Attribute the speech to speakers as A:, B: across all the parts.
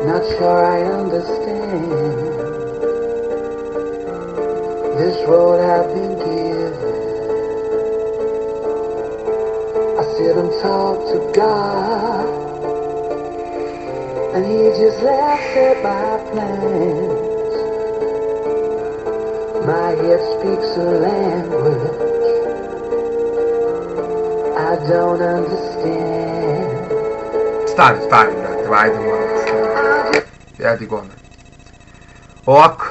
A: Not sure I understand this road I've been given. I sit and talk to God, and He just laughs at my plans. My head speaks a language I don't understand.
B: Stani, brate, ajde malo. Jedi govna. Ovako.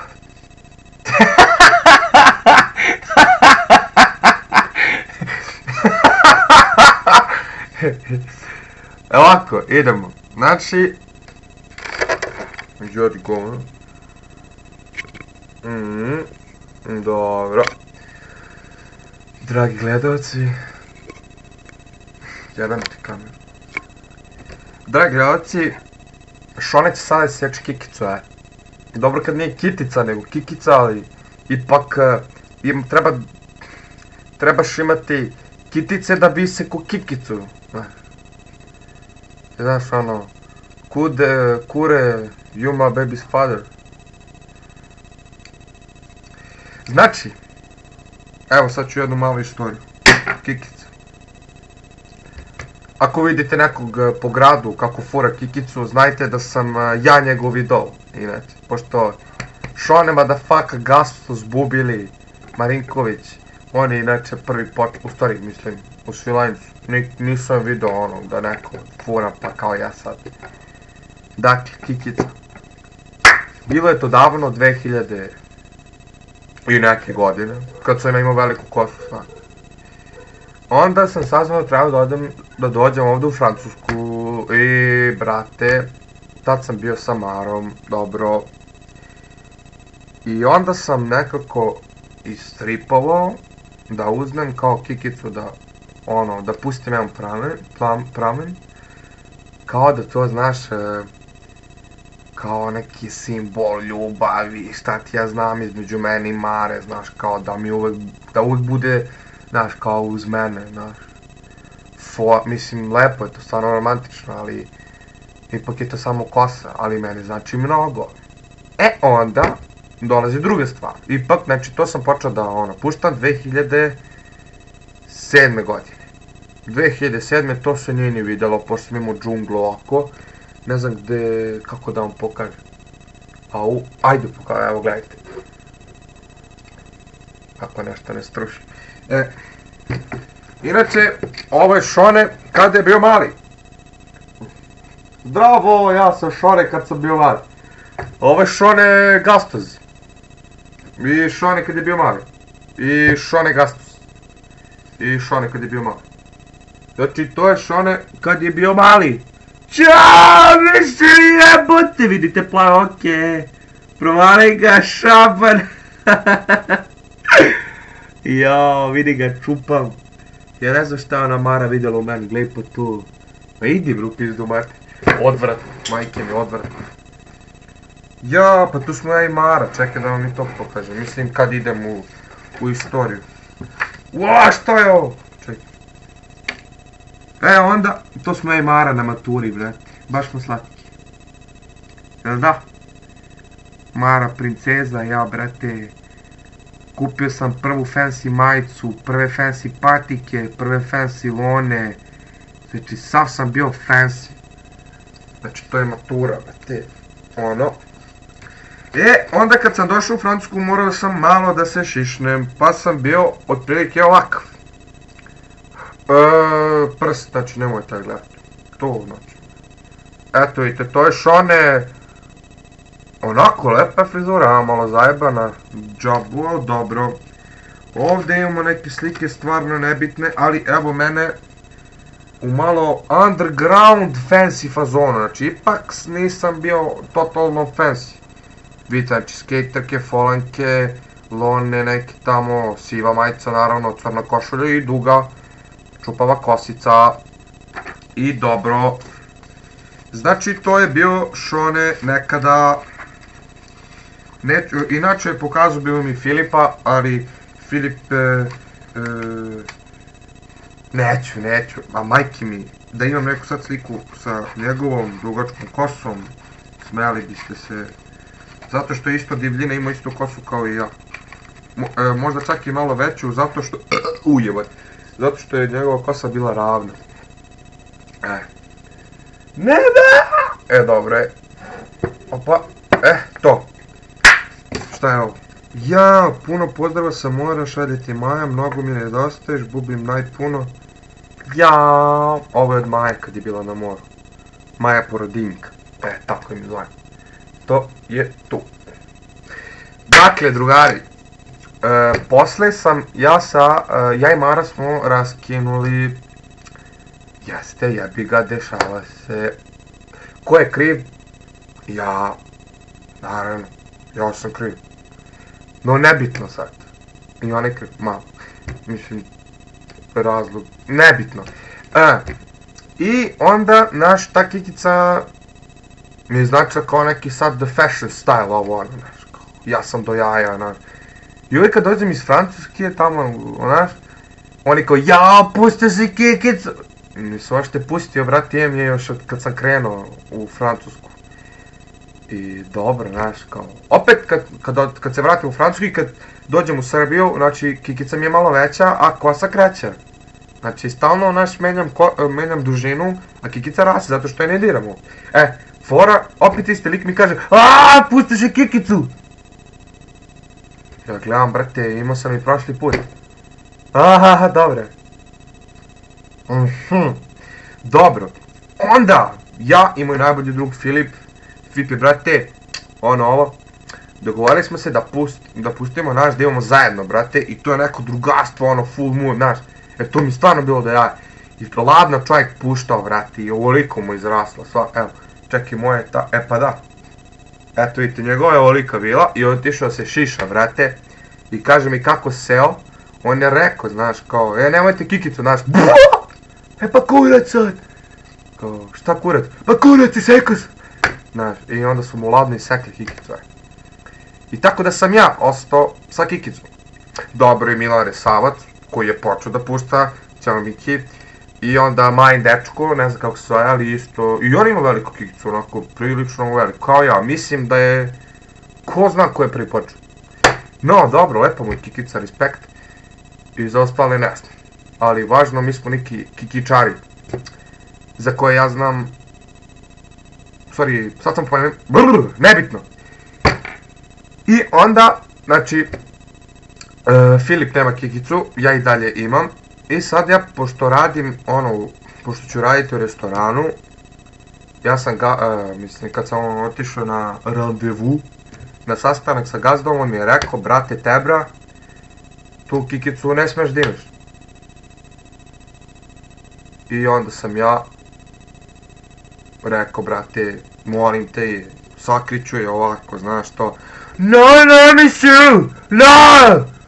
B: Ovako, idemo. Znači... Jedi govna. Dobro. Dragi gledalci. Jedan ti kamer. Dragi gledalci, Šone će sada seći kikicu, Dobro kad nije kitica, nego kikica, ali ipak trebaš imati kitice da bi iseku kikicu. Znaš ono, kure, you my baby's father. Znači, evo sad ću jednu malu istoriju. Kikica. Ako vidite nekog po gradu kako fura kikicu, znajte da sam ja njegov idol. Inače, pošto Šone motherfucker Gastos Bubili Marinković, on je inače prvi u stvari mislim u Svilajncu. Nisam vidio ono da neko fura pa kao ja sad. Dakle, kikica. Bilo je to davno 2000 i neke godine, kad sam imao veliku kosu stvarno. Onda sam saznao da treba da dođem ovdje u Francusku i brate, tad sam bio sa Marom, dobro. I onda sam nekako istripovao da uzmem kao kikicu da pustim jedan pramen, kao da to znaš, kao neki simbol ljubavi, šta ti ja znam između mene i Mare, znaš, kao da uvek bude, znaš, kao uz mene, znaš. Mislim, lepo je to, stvarno romantično, ali ipak je to samo kosa, ali meni znači mnogo. Onda dolazi druga stvar. Ipak, znači, to sam počeo da, puštam 2007. godine. 2007. to se nije ni vidjelo, pošto sam imao džunglu ovako. Ne znam gde, kako da vam pokažem. Ajde pokažem, evo gledajte. Ako nešto ne struši. Inače, ovo je Šone kada je bio mali. Zdravo, ja sam Šone kad sam bio mali. Ovo je Šone Gastoz. I Šone kad je bio mali. I Šone Gastoz. I Šone kad je bio mali. Znači, to je Šone kad je bio mali. Ćao, više jebote, vidite plave oke. Provali ga šaban. Jao, vidi ga, čupam. Ja ne znam šta ona Mara vidjela u meni, gledaj po tu. Pa idi bro, pizdu mate. Odvrat, majke mi, odvrat. Ja, pa tu smo ja i Mara, čekaj da vam i to pokažem. Mislim kad idem u istoriju. Ua, šta je ovo? Čekaj. Onda, to smo ja i Mara na maturi, brate. Baš smo slatki. Jel da? Mara princeza, ja, brate. Kupio sam prvu fancy majicu, prve fancy patike, prve fancy lone. Znači, sav sam bio fancy. Znači, to je matura, brate. Onda kad sam došao u Francusku morao sam malo da se šišnem, pa sam bio otprilike ovakav. Prst, znači nemojte gledati. To, znači. Eto vidite, to je Šone. Onako lepa frizura, malo zajebana. Džabu, ali dobro. Ovdje imamo neke slike stvarno nebitne, ali evo mene u malo underground fancy fazonu. Znači, ipak nisam bio totalno fancy. Vidite, znači, skaterke, folanke, lone, neke tamo, siva majica, naravno, crna košulja i duga, čupava kosica. I dobro. Znači, to je bio Šone nekada. Inače, pokazao bi vam i Filipa, ali Filip... Neću, a majke mi, da imam neku sad sliku sa njegovom dugačkom kosom, Smeli biste se. Zato što je isto divljina, ima istu kosu kao i ja. Možda čak i malo veću, zato što... Ujebat. Zato što je njegova kosa bila ravna. Ne da! Dobro je. Opa. To. Šta je ovo? Ja, puno pozdrava sa mora, šalje ti Maja, mnogo mi nedostaješ, bubim najpuno. Ja, ovo je od Maje kad je bila na moru. Maja Porodinjka. Tako im zove. To je tu. Dakle, drugari, posle sam, ja i Mara smo raskinuli, jeste, jebi ga, dešava se. Ko je kriv? Ja, naravno, ja sam kriv. No, nebitno sad. I on je kriv, malo. Mislim, razlog, nebitno. I onda naš ta kikica mi je značila kao neki sad the fashion style ovo, ono, znaš, ja sam do jaja, znaš. I uvijek kad dođem iz Francuske, tamo, znaš, oni kao, ja, pusti si kikicu. Nisam ošte pustio, brati, imam je još kad sam krenuo u Francusku. I dobro, znaš, kao, opet kad se vratim u Francusku i kad dođem u Srbiju, znači, kikica mi je malo veća, a kosa kraća. Znači, stalno, znaš, menjam dužinu, a kikica raste, zato što je ne diramo. Fora, opet isti lik mi kaže, pustiš je kikicu! Ja gledam, brate, imao sam i prošli put. Dobro. Dobro. Onda, ja i moj najbolji drug Filip, brate, ovo, dogovorili smo se da pustimo, znaš, da imamo zajedno, brate, i to je neko drugarstvo, full mood, znaš. To mi stvarno bilo da ja, i ladno čovjek puštao, brate, i ovoliko mu izrasla, evo. Čekaj, moje ta, pa da. Eto vidite, njegova je ovolika bila i otišao se šiša, brate. I kaže mi kako seo, on je rekao, znaš, kao, nemojte kikicu, znaš, pa kurac sad. Kao, šta kurac? Pa kurac i sekao sam. Znaš, i onda su mu ladno isekli kikicu, I tako da sam ja ostao sa kikicom. Dobro i Milan Resavac, koji je počeo da pušta, ćemo Miki. I onda Majin dečko, ne znam kako se zove, ali isto, i on ima veliku kikicu, onako, prilično veliku, kao ja, mislim da je, ko zna ko je prvi počeo. No, dobro, lepo mu je kikica, respekt, i za ostale ne znam, ali važno, mi smo neki kikičari, za koje ja znam, sad sam pomenem, nebitno. I onda, znači, Filip nema kikicu, ja i dalje imam. I sad ja, pošto radim, pošto ću raditi u restoranu, ja sam mislim, kad sam otišao na randevu, na sastanak sa gazdom, on mi je rekao, brate Tebra, tu kikicu ne smeš da imaš. I onda sam ja rekao, brate, molim te, sakriću je ovako, znaš to. No,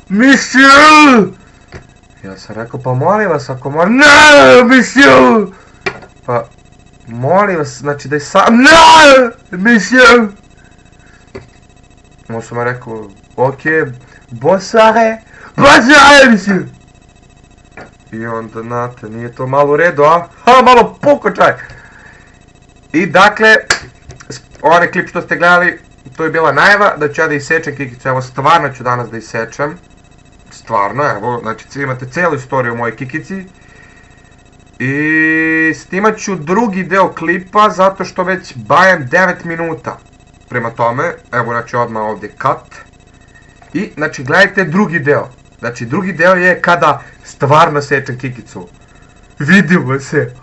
B: monsieur! Ja sam rekao, pa molim vas, ako molim... No, monsieur! Pa, molim vas, znači da je sam... No, monsieur! On sam rekao, ok, bonsoiré, monsieur! I onda, znate, nije to malo u redu, a? Malo pokočaj! I dakle, onaj klip što ste gledali, to je bila najava da ću ja da isečem kikicu, evo stvarno ću danas da isečem. Stvarno, evo, znači imate cijelu istoriju o mojoj kikici. I snimat ću drugi deo klipa zato što već bajem 9 minuta. Prema tome, evo znači odmah ovdje cut. I znači gledajte drugi deo. Znači drugi deo je kada stvarno sečem kikicu. Vidimo se.